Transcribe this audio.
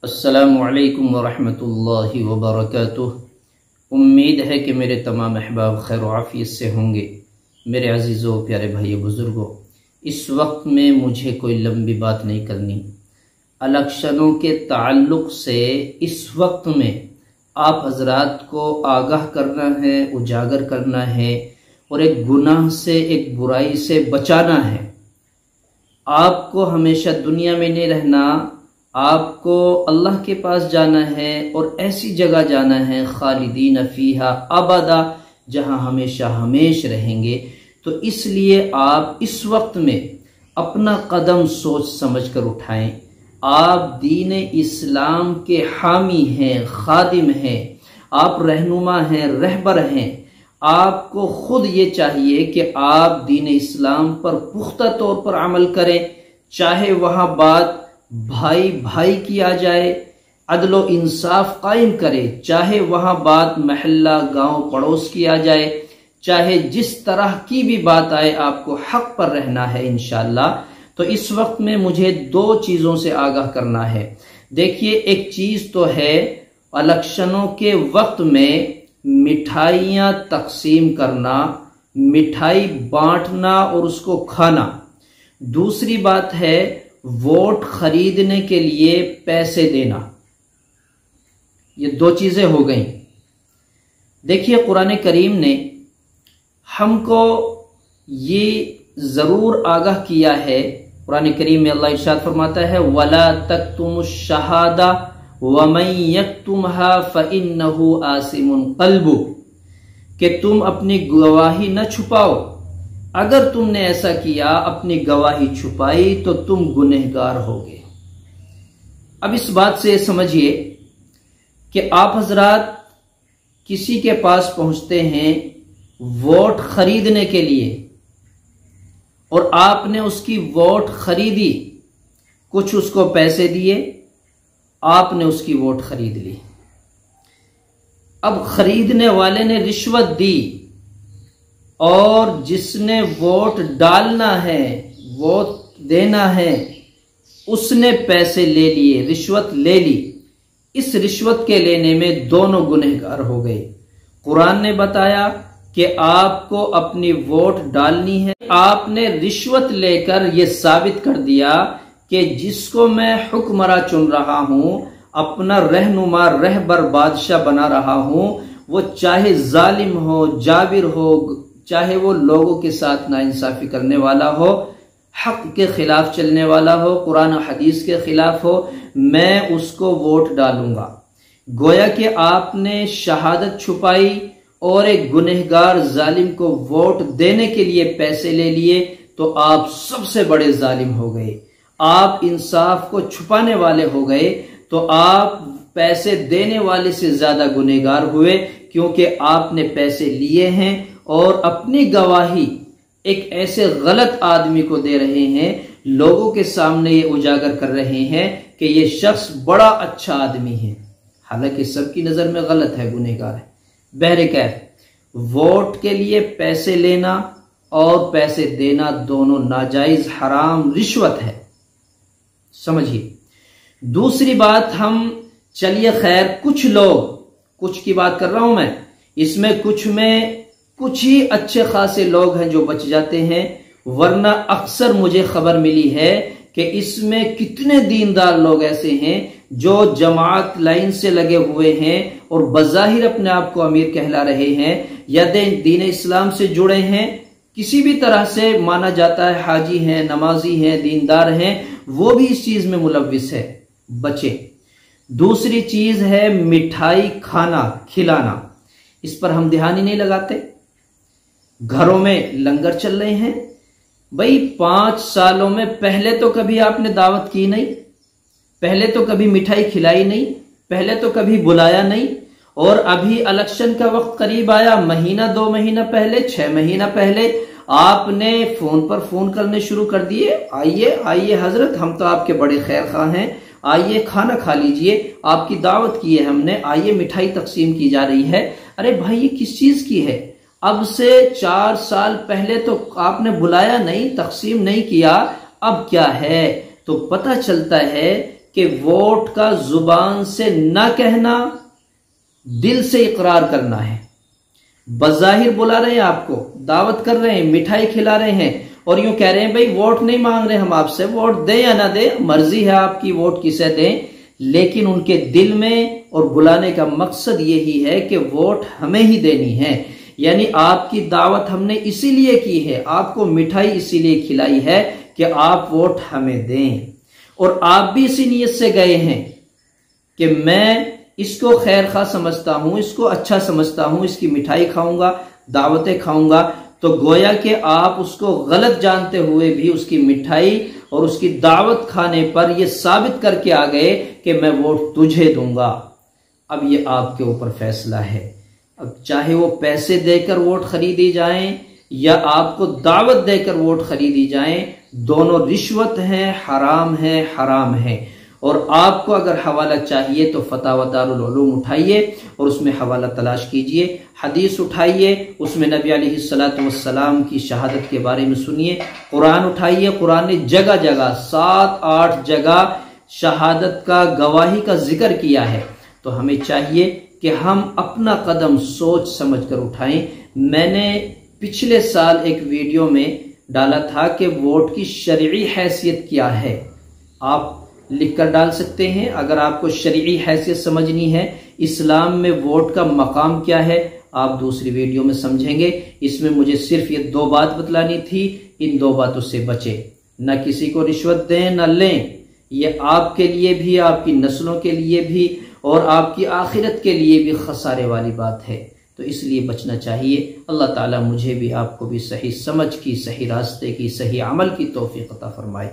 अस्सलामुअलैकुम वरहमतुल्लाहि वबरकातुह। उम्मीद है कि मेरे तमाम अहबाब खैर व आफियत से होंगे। मेरे अजीज़ों प्यारे भाइयों बुज़ुर्गों, इस वक्त में मुझे कोई लंबी बात नहीं करनी। इलेक्शनों के ताल्लुक़ से इस वक्त में आप हजरात को आगाह करना है, उजागर करना है और एक गुनाह से, एक बुराई से बचाना है। आपको हमेशा दुनिया में नहीं रहना, आपको अल्लाह के पास जाना है और ऐसी जगह जाना है खालिदीन फीहा अबदा, जहां हमेशा हमेश रहेंगे। तो इसलिए आप इस वक्त में अपना कदम सोच समझ कर उठाएं। आप दीन इस्लाम के हामी हैं, खादिम हैं, आप रहनुमा हैं, रहबर हैं। आपको खुद ये चाहिए कि आप दीन इस्लाम पर पुख्ता तौर पर अमल करें, चाहे वहां बात भाई भाई की आ जाए, अदलो इंसाफ कायम करे, चाहे वहां बात महल्ला गांव पड़ोस की आ जाए, चाहे जिस तरह की भी बात आए, आपको हक पर रहना है इंशाअल्लाह। तो इस वक्त में मुझे दो चीजों से आगाह करना है। देखिए, एक चीज तो है इलेक्शनों के वक्त में मिठाइयां तकसीम करना, मिठाई बांटना और उसको खाना। दूसरी बात है वोट खरीदने के लिए पैसे देना। ये दो चीजें हो गई। देखिए, कुरान करीम ने हमको ये जरूर आगाह किया है। कुरान करीम में अल्लाह इरशाद फरमाता है, वला तक्तुमुश शहादा वमन यक्तुमहा फइन्नहु आसिमुन क़ल्बु, कि तुम अपनी गवाही न छुपाओ। अगर तुमने ऐसा किया, अपनी गवाही छुपाई, तो तुम गुनहगार होगे। अब इस बात से समझिए कि आप हजरात किसी के पास पहुंचते हैं वोट खरीदने के लिए और आपने उसकी वोट खरीदी, कुछ उसको पैसे दिए, आपने उसकी वोट खरीद ली। अब खरीदने वाले ने रिश्वत दी और जिसने वोट डालना है, वोट देना है, उसने पैसे ले लिए, रिश्वत ले ली। इस रिश्वत के लेने में दोनों गुनहगार हो गए। कुरान ने बताया कि आपको अपनी वोट डालनी है, आपने रिश्वत लेकर यह साबित कर दिया कि जिसको मैं हुक्मरां चुन रहा हूं, अपना रहनुमा, रहबर, बादशाह बना रहा हूं, वो चाहे जालिम हो, जाबिर हो, चाहे वो लोगों के साथ नाइंसाफी करने वाला हो, हक के खिलाफ चलने वाला हो, कुरान और हदीस के खिलाफ हो, मैं उसको वोट डालूंगा। गोया कि आपने शहादत छुपाई और एक गुनहगार जालिम को वोट देने के लिए पैसे ले लिए, तो आप सबसे बड़े जालिम हो गए। आप इंसाफ को छुपाने वाले हो गए, तो आप पैसे देने वाले से ज्यादा गुनहगार हुए, क्योंकि आपने पैसे लिए हैं और अपनी गवाही एक ऐसे गलत आदमी को दे रहे हैं, लोगों के सामने ये उजागर कर रहे हैं कि ये शख्स बड़ा अच्छा आदमी है, हालांकि सबकी नजर में गलत है, गुनहगार है। बहरकैफ, वोट के लिए पैसे लेना और पैसे देना दोनों नाजायज, हराम, रिश्वत है, समझिए। दूसरी बात, हम चलिए खैर, कुछ लोग, कुछ की बात कर रहा हूं मैं, इसमें कुछ ही अच्छे खासे लोग हैं जो बच जाते हैं, वरना अक्सर मुझे खबर मिली है कि इसमें कितने दीनदार लोग ऐसे हैं जो जमात लाइन से लगे हुए हैं और बज़ाहिर अपने आप को अमीर कहला रहे हैं या दीन इस्लाम से जुड़े हैं, किसी भी तरह से माना जाता है, हाजी हैं, नमाजी हैं, दीनदार हैं, वो भी इस चीज में मुलव्विस है, बचे। दूसरी चीज है मिठाई खाना, खिलाना। इस पर हम ध्यान ही नहीं लगाते। घरों में लंगर चल रहे हैं, भाई 5 सालों में पहले तो कभी आपने दावत की नहीं, पहले तो कभी मिठाई खिलाई नहीं, पहले तो कभी बुलाया नहीं, और अभी इलेक्शन का वक्त करीब आया, महीना 2 महीना पहले, 6 महीना पहले आपने फोन पर फोन करने शुरू कर दिए, आइए आइए हजरत, हम तो आपके बड़े खैर खा हैं, आइए खाना खा लीजिए, आपकी दावत की है हमने, आइए मिठाई तकसीम की जा रही है। अरे भाई, ये किस चीज की है? अब से 4 साल पहले तो आपने बुलाया नहीं, तकसीम नहीं किया, अब क्या है? तो पता चलता है कि वोट का जुबान से ना कहना, दिल से इकरार करना है। बज़ाहिर बुला रहे हैं, आपको दावत कर रहे हैं, मिठाई खिला रहे हैं और यूं कह रहे हैं भाई वोट नहीं मांग रहे हम आपसे, वोट दें या ना दें, मर्जी है आपकी, वोट किसे दें। लेकिन उनके दिल में और बुलाने का मकसद यही है कि वोट हमें ही देनी है। यानी आपकी दावत हमने इसीलिए की है, आपको मिठाई इसीलिए खिलाई है कि आप वोट हमें दें। और आप भी इसी नीयत से गए हैं कि मैं इसको खैर खा समझता हूं, इसको अच्छा समझता हूं, इसकी मिठाई खाऊंगा, दावतें खाऊंगा। तो गोया कि आप उसको गलत जानते हुए भी उसकी मिठाई और उसकी दावत खाने पर यह साबित करके आ गए कि मैं वोट तुझे दूंगा। अब ये आपके ऊपर फैसला है। अब चाहे वो पैसे देकर वोट खरीदी जाएं या आपको दावत देकर वोट खरीदी जाएं, दोनों रिश्वत है, हराम है। और आपको अगर हवाला चाहिए तो फतावा दारुल उलूम उठाइए और उसमें हवाला तलाश कीजिए, हदीस उठाइए, उसमें नबी अलैहिस्सलातु वस्सलाम की शहादत के बारे में सुनिए। कुरान उठाइए, कुरान ने जगह जगह 7-8 जगह शहादत का, गवाही का जिक्र किया है। तो हमें चाहिए कि हम अपना कदम सोच समझ कर उठाएं। मैंने पिछले साल एक वीडियो में डाला था कि वोट की शरई हैसियत क्या है, आप लिखकर डाल सकते हैं। अगर आपको शरई हैसियत समझनी है, इस्लाम में वोट का मकाम क्या है, आप दूसरी वीडियो में समझेंगे। इसमें मुझे सिर्फ ये 2 बात बतलानी थी, इन 2 बातों से बचे, न किसी को रिश्वत दें न लें। ये आपके लिए भी, आपकी नस्लों के लिए भी और आपकी आखिरत के लिए भी खसारे वाली बात है। तो इसलिए बचना चाहिए। अल्लाह ताला मुझे भी आपको भी सही समझ की, सही रास्ते की, सही अमल की तौफीक अता फरमाए।